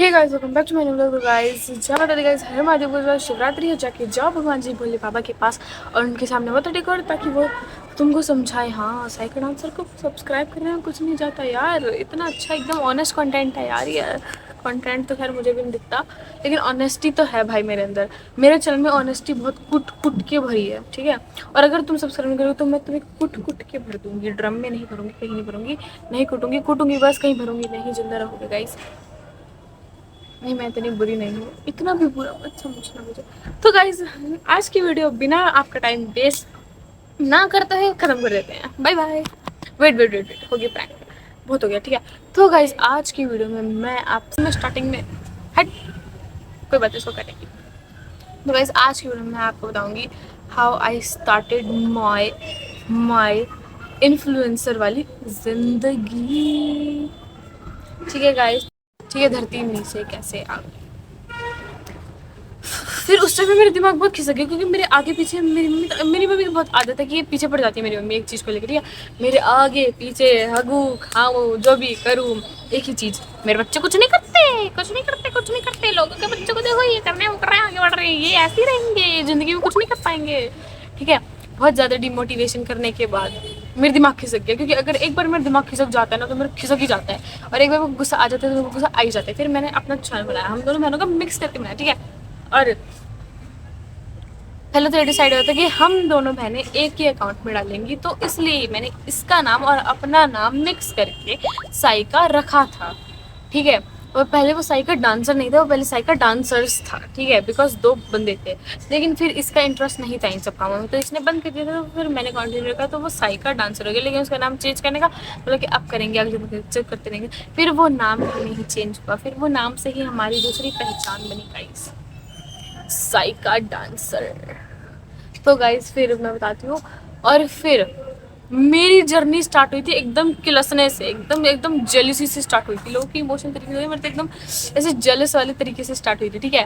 Hey guys, welcome back to my new vlog. Guys जहाँ बताते guys हर महादेव को शिवरात्रि है, जाके जाओ भगवान जी भोले बाबा के पास और उनके सामने मत टेको ताकि वो तुमको समझाए। हाँ, साइकिल डांसर को सब्सक्राइब करने में कुछ नहीं जाता यार, इतना अच्छा एकदम ऑनेस्ट कंटेंट है यार। कंटेंट तो खैर मुझे भी नहीं दिखता, लेकिन ऑनेस्टी तो है भाई मेरे अंदर। मेरे चैनल में ऑनेस्टी बहुत कुट कुट के भरी है, ठीक है। और अगर तुम सब्सक्राइब नहीं करोगे तो मैं तुम्हें कुट कुट के भर दूंगी। ड्रम में नहीं भरूंगी, कहीं नहीं भरूंगी, नहीं कुटूंगी, कुटूंगी बस, कहीं भरूंगी नहीं। जिंदा रहोगे गाइस। नहीं, मैं इतनी बुरी नहीं हूँ, इतना भी बुरा मत समझना मुझे। तो गाइज आज की वीडियो बिना आपका टाइम वेस्ट ना करते हुए खत्म कर देते हैं। Bye bye. Wait wait wait wait, हो गया प्रैंक, बहुत हो गया, ठीक है। तो गाइज आज की वीडियो में मैं आपसे स्टार्टिंग में हट कोई बात इसको करेंगे। तो गाइज आज की वीडियो में मैं आपको बताऊंगी how I started my influencer वाली जिंदगी। ठीक है गाइज, ठीक है। धरती नीचे कैसे आ गई, फिर उस टाइम में मेरा दिमाग बहुत खिसक गया क्योंकि मेरे आगे पीछे मेरी मम्मी की बहुत आदत है कि ये पीछे पड़ जाती है मेरी मम्मी एक चीज़ को लेकर, ठीक है। मेरे आगे पीछे हगू खाऊं जो भी करूँ एक ही चीज़, मेरे बच्चे कुछ नहीं करते, कुछ नहीं करते, कुछ नहीं करते। लोगों के बच्चों को देखो, ये करने वो कर रहे हैं, आगे बढ़ रहे हैं, ये ऐसे ही रहेंगे ज़िंदगी में, कुछ नहीं कर पाएंगे, ठीक है। बहुत ज़्यादा डिमोटिवेशन करने के बाद मेरा दिमाग खिसक गया, क्योंकि अगर एक बार मेरा दिमाग खिसक जाता है ना तो मेरा खिसक ही जाता है, और एक बार वो गुस्सा आ जाता है तो वो गुस्सा आ ही जाता है। फिर मैंने अपना चैनल बनाया, हम दोनों बहनों का मिक्स करके बनाया, ठीक है। और पहले तो ये डिसाइड होता है कि हम दोनों बहनें एक ही अकाउंट में डालेंगी, तो इसलिए मैंने इसका नाम और अपना नाम मिक्स करके साइका रखा था, ठीक है। और पहले वो साइका डांसर नहीं था, वो पहले साइका डांसर्स था, ठीक है, बिकॉज दो बंदे थे। लेकिन फिर इसका इंटरेस्ट नहीं था इन सब कामों में, तो इसने बंद कर दिया था। तो फिर मैंने कंटिन्यू रखा, तो वो साइका डांसर हो गया। लेकिन उसका नाम चेंज करने का बोला कि अब करेंगे, अगले चेक करते रहेंगे। फिर वो नाम ही नहीं चेंज हुआ, फिर वो नाम से ही हमारी दूसरी पहचान बनी गाइस, साइका डांसर। तो गाइज फिर मैं बताती हूँ, और फिर मेरी जर्नी स्टार्ट हुई थी एकदम किलसने से, एकदम एकदम जेलसी से स्टार्ट हुई थी। लोगों की इमोशन तरीके से मेरे तो एकदम ऐसे जेलस वाले तरीके से स्टार्ट हुई थी, ठीक है।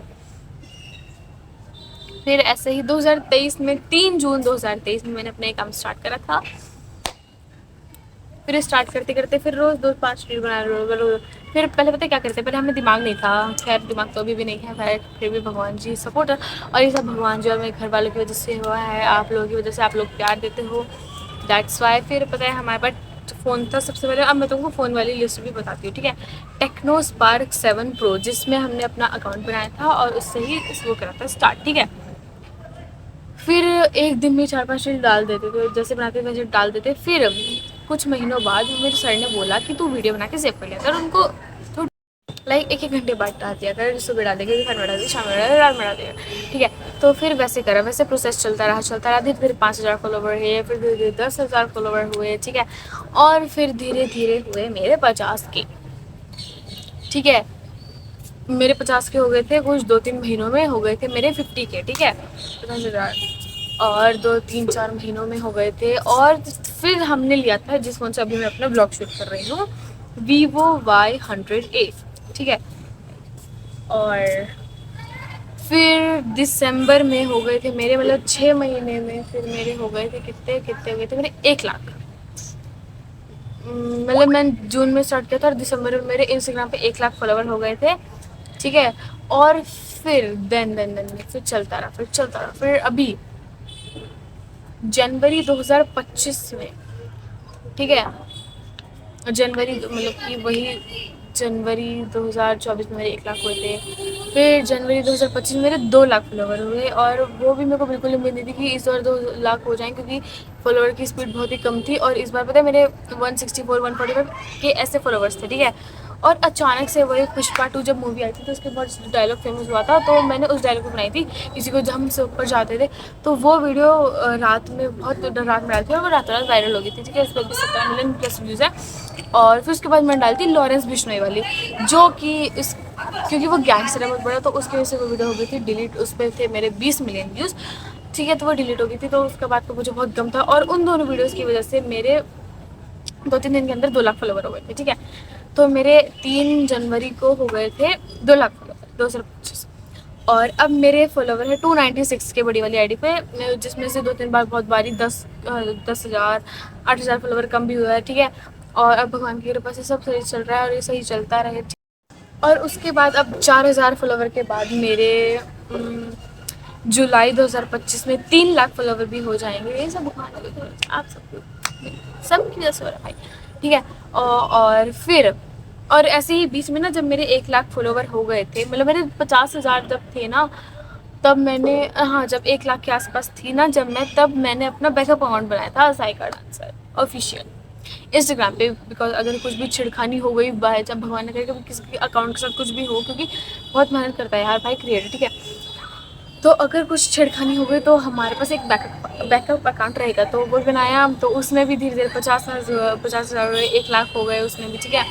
फिर ऐसे ही 2023 में 3 जून 2023 में मैंने अपना काम स्टार्ट करा था। फिर स्टार्ट करते करते फिर रोज़ 2-5 रील बना रोज। फिर पहले पता क्या करते, पहले हमें दिमाग नहीं था, खैर दिमाग तो अभी भी नहीं है, फिर भी भगवान जी सपोर्ट है। और ये सब भगवान जी और मेरे घर वालों की वजह से हुआ है, आप लोगों की वजह से, आप लोग प्यार देते हो, दैट्स वाई। फिर पता है हमारे पास फ़ोन था सबसे पहले। अब मैं तुमको फ़ोन वाली लिस्ट भी बताती हूँ, ठीक है। टेक्नो स्पार्क 7 प्रो, जिसमें हमने अपना अकाउंट बनाया था और उससे ही वो करा था स्टार्ट, ठीक है। फिर एक दिन में 4-5 रील डाल देते थे, जैसे बनाते थे वैसे डाल देते। फिर कुछ महीनों बाद मेरे सर ने बोला कि तू वीडियो बना के सेव कर लिया कर उनको, तो लाइक 1-1 घंटे बाद डाल दिया कर, सुबह डाल देगा, दोपहर में डाल देगा, शाम में डाल देगा, रात में डाल देगा, ठीक है। तो फिर वैसे करा, वैसे प्रोसेस चलता रहा। फिर 5,000 फॉलोवर हुए, फिर धीरे धीरे 10,000 फॉलोवर हुए, ठीक है। और फिर धीरे धीरे हुए मेरे 50 के, ठीक है। मेरे 50 के हो गए थे, कुछ 2-3 महीनों में हो गए थे मेरे 50 के, ठीक है, 50,000। और 2-3-4 महीनों में हो गए थे। और फिर हमने लिया था जिस फ़ोन से अभी मैं अपना ब्लॉग शूट कर रही हूँ, Vivo Y100A, ठीक है। और फिर दिसंबर में हो गए थे मेरे, मतलब 6 महीने में फिर मेरे हो गए थे, कितने कितने हो गए थे मेरे, 1 लाख। मतलब मैं जून में स्टार्ट किया था और दिसंबर में मेरे इंस्टाग्राम पे 1 लाख फॉलोवर हो गए थे, ठीक है। और फिर देन फिर चलता रहा। फिर अभी जनवरी 2025 में, ठीक है, जनवरी मतलब कि वही जनवरी 2024 में मेरे 1 लाख हुए थे। फिर जनवरी 2025 में मेरे 2 लाख फॉलोवर हुए, और वो भी मेरे को बिल्कुल उम्मीद नहीं थी कि इस बार 2 लाख हो जाएं, क्योंकि फॉलोवर की स्पीड बहुत ही कम थी। और इस बार पता है मेरे 164-145 के ऐसे फॉलोवर्स थे, ठीक है। और अचानक से वही पुष्पा 2 जब मूवी आई थी तो उसके बाद डायलॉग फेमस हुआ था, तो मैंने उस डायलॉग को बनाई थी, किसी को जब हम से ऊपर जाते थे। तो वो वीडियो रात में बहुत रात में डाली थी और वो रात रात वायरल हो गई थी, ठीक है। इस पर भी 17 मिलियन प्लस व्यूज़ है। और फिर उसके बाद मैंने डाली थी लॉरेंस बिश्नोई वाली, जो कि इस क्योंकि वो गैंगस्टर है बहुत बड़ा, तो उसकी वजह से वो वीडियो हो गई थी डिलीट। उस पर थे मेरे 20 मिलियन व्यूज़, ठीक है। तो वो डिलीट हो गई थी, तो उसके बाद तो मुझे बहुत गम था। और उन दोनों वीडियोज़ की वजह से मेरे 2-3 दिन के अंदर 2 लाख फॉलोवर हो गए थे, ठीक है। तो मेरे 3 जनवरी को हो गए थे 2 लाख फॉलोवर, 225। और अब मेरे फॉलोवर है 296 के बड़ी वाली आईडी पे, जिसमें से 2-3 बार बहुत बारी 10,000 8,000 फॉलोवर कम भी हुआ है, ठीक है। और अब भगवान की कृपा से सब सही चल रहा है और ये सही चलता रहे। और उसके बाद अब 4000 फॉलोवर के बाद मेरे जुलाई 2025 में 3 लाख फॉलोवर भी हो जाएंगे। ये सब भगवान की तरफ से आप सबकी वजह से हो रहा है भाई, ठीक है। और फिर और ऐसे ही बीच में ना जब मेरे 1 लाख फॉलोवर हो गए थे, मतलब मेरे 50,000 जब थे ना, तब मैंने, हाँ जब 1 लाख के आसपास थी ना जब मैं, तब मैंने अपना बैकअप अकाउंट बनाया था साइका डांसर ऑफिशियल इंस्टाग्राम पे। बिकॉज अगर कुछ भी छिड़खानी हो गई बाय, जब भगवान ने करे कभी किसी के अकाउंट के साथ कुछ भी हो, क्योंकि बहुत मेहनत करता है यार भाई क्रिएटर, ठीक है। तो अगर कुछ छेड़खानी हो गई तो हमारे पास एक बैकअप अकाउंट रहेगा, तो वो बनाया। तो उसमें भी धीरे धीरे 50,000 1 लाख हो गए उसमें भी, ठीक है।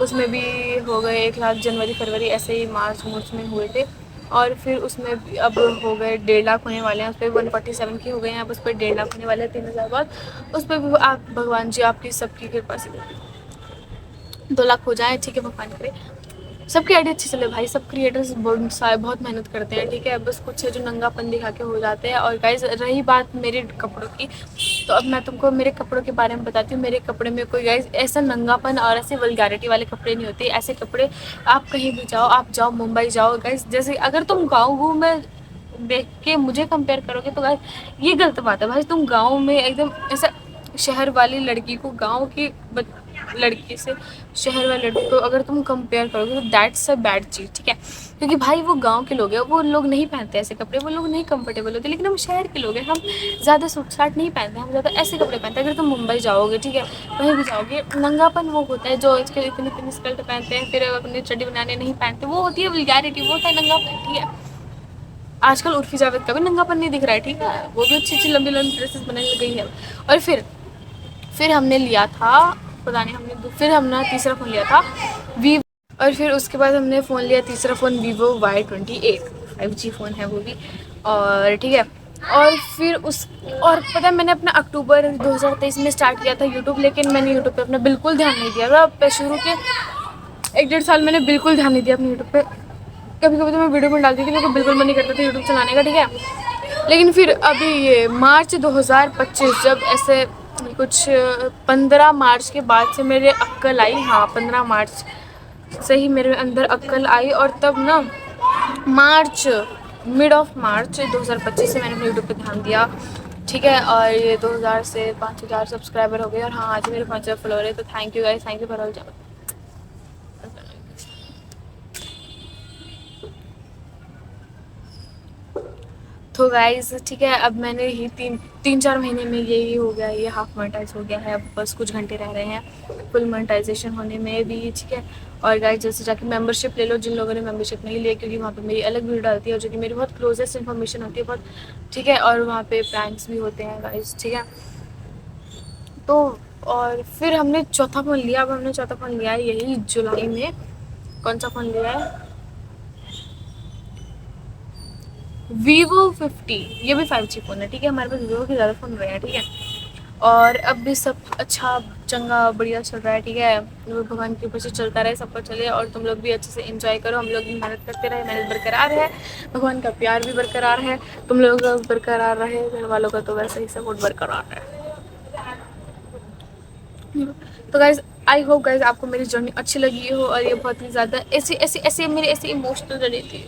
उसमें भी हो गए 1 लाख, जनवरी फरवरी ऐसे ही मार्च में हुए थे। और फिर उसमें भी अब हो गए 1.5 लाख होने वाले हैं, उस पर 147 के हो गए हैं, अब उस पर 1.5 लाख होने वाले हैं 3,000 बाद। उस पर भी आप भगवान जी आपकी सबकी कृपा से 2 लाख हो जाए, ठीक है, भगवान करे सबकी आइडिया अच्छी चले भाई। सब क्रिएटर्स बहुत मेहनत करते हैं, ठीक है। बस कुछ है जो नंगापन दिखा के हो जाते हैं। और गाइस रही बात मेरे कपड़ों की, तो अब मैं तुमको मेरे कपड़ों के बारे में बताती हूँ। मेरे कपड़े में कोई गाइस ऐसा नंगापन और ऐसे वल्गैरिटी वाले कपड़े नहीं होते। ऐसे कपड़े आप कहीं भी जाओ, आप जाओ मुंबई जाओ गाइस, जैसे अगर तुम गाँव में देख के मुझे कंपेयर करोगे तो गाइस ये गलत बात है भाई। तुम गाँव में एकदम ऐसा शहर वाली लड़की को गाँव की लड़की से शहर वाले लड़की को अगर तुम कंपेयर करोगे तो दैट्स अ बैड चीज़, ठीक है। क्योंकि भाई वो गांव के लोग हैं, वो लोग नहीं पहनते ऐसे कपड़े, वो लोग नहीं कंफर्टेबल होते। लेकिन हम शहर के लोग हैं, हम ज़्यादा सूट साट नहीं पहनते, हम ज़्यादा ऐसे कपड़े पहनते हैं। अगर तुम मुंबई जाओगे, ठीक है, कहीं भी जाओगे, नंगापन वो होता है जो इसके इतनी इतनी स्कर्ट पहनते हैं, फिर अपनी चड्डी बनाने नहीं पहनते, वो होती है वल्गैरिटी, वो होता है नंगापन, ठीक है। आजकल उर्फी जावेद का भी नंगापन नहीं दिख रहा है, ठीक है, वो भी अच्छी अच्छी लंबी लंबी ड्रेसेस बनाने लग गई है। और फिर हमने लिया था, पता नहीं हमने फिर हमने तीसरा फ़ोन लिया था वी। और फिर उसके बाद हमने फ़ोन लिया तीसरा phone Vivo Y28 5G phone है वो भी, और ठीक है। और फिर उस और पता है मैंने अपना अक्टूबर 2023 में स्टार्ट किया था यूट्यूब, लेकिन मैंने यूट्यूब पे अपना बिल्कुल ध्यान नहीं दिया था। शुरू के 1 डेढ़ साल मैंने बिल्कुल ध्यान नहीं दिया अपने यूट्यूब पे। कभी कभी तो मैं वीडियो में डालती थी, मेरे को बिल्कुल मन नहीं करता था यूट्यूब चलाने का, ठीक है। लेकिन फिर अभी ये मार्च 2025 जब ऐसे कुछ 15 मार्च के बाद से मेरे अक्ल आई, हाँ 15 मार्च से ही मेरे अंदर अक्ल आई। और तब ना मार्च मिड ऑफ मार्च 2025 से मैंने अपने यूट्यूब पे ध्यान दिया, ठीक है। और ये 2000 से 5000 सब्सक्राइबर हो गए, और हाँ आज मेरे 5000 फॉलोअर है। तो thank you guys, thank you for all. तो गाइज ठीक है, अब मैंने ही तीन चार महीने में यही हो गया, ये हाफ मोनेटाइज हो गया है। अब बस कुछ घंटे रह रहे हैं फुल मोनेटाइजेशन होने में भी, ठीक है। और गाइज जैसे जाके मेंबरशिप ले लो जिन लोगों ने मेंबरशिप नहीं लिया, क्योंकि वहाँ पे मेरी अलग वीडियो डालती है, और जो कि मेरी बहुत क्लोजेस्ट इन्फॉर्मेशन होती है बहुत, ठीक है। और वहाँ पे प्रैंक्स भी होते हैं गाइज, ठीक है। तो और फिर हमने चौथा फ़ोन लिया। अब हमने चौथा फ़ोन लिया है यही जुलाई में। कौन सा फ़ोन लिया है? Vivo 50, ये भी 5G फ़ोन है, ठीक है। हमारे पास Vivo के ज़्यादा फ़ोन रहे हैं, ठीक है। और अब भी सब अच्छा चंगा बढ़िया चल रहा है, ठीक है। भगवान की कृपा से चलता रहे, सबका चले, और तुम लोग भी अच्छे से एंजॉय करो। हम लोग भी मेहनत करते रहे, मेहनत बरकरार है, भगवान का प्यार भी बरकरार है, तुम लोगों का बरकरार रहे, घर वालों का तो वैसे ही सपोर्ट बरकरार है। तो गाइज आई होप गाइज आपको मेरी जर्नी अच्छी लगी हो, और ये बहुत ही ज़्यादा ऐसी ऐसी ऐसी मेरी ऐसी इमोशनल जर्नी थी।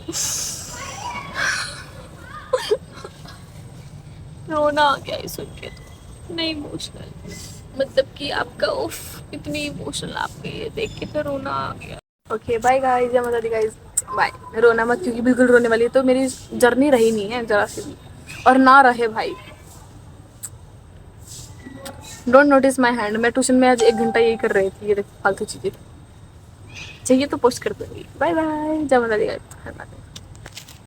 रोना आ गया ये सुन के, तो नहीं इमोशनल मतलब कि आपका उफ इतनी इमोशनल आपके ये देख के तो रोना आ गया। ओके बाय गाइस, जय माता दी गाइस, बाय। रोना मत, क्योंकि बिल्कुल रोने वाली है तो मेरी जर्नी रही नहीं है जरा सी भी, और ना रहे भाई। डोंट नोटिस माई हैंड, मैं ट्यूशन में आज 1 घंटा यही कर रही थी, ये फालतू चीज़ें चाहिए तो पोस्ट कर दूँगी। बाय बाय, जय माता दी गाइस।